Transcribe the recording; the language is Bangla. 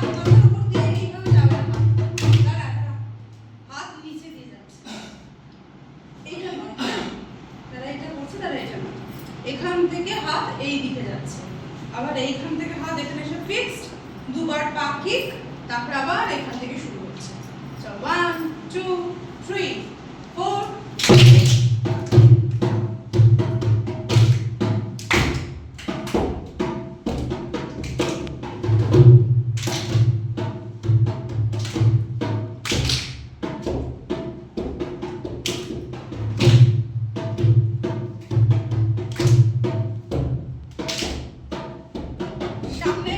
মাথার উপর দিয়ে এইভাবে যাবে না। দাঁড়া, হাত নিচে দিয়ে যাচ্ছে। এইটা নয়। তারা এটা করছে, তারা এটা নয়। এখান থেকে হাত এই দিকে যাচ্ছে, আবার এইখান থেকে হাত এখানে এসে ফিক্সড, দুবার পা কিক, তারপর আবার এখান থেকে শুরু হচ্ছে। চল 1 2 3 4। সামনে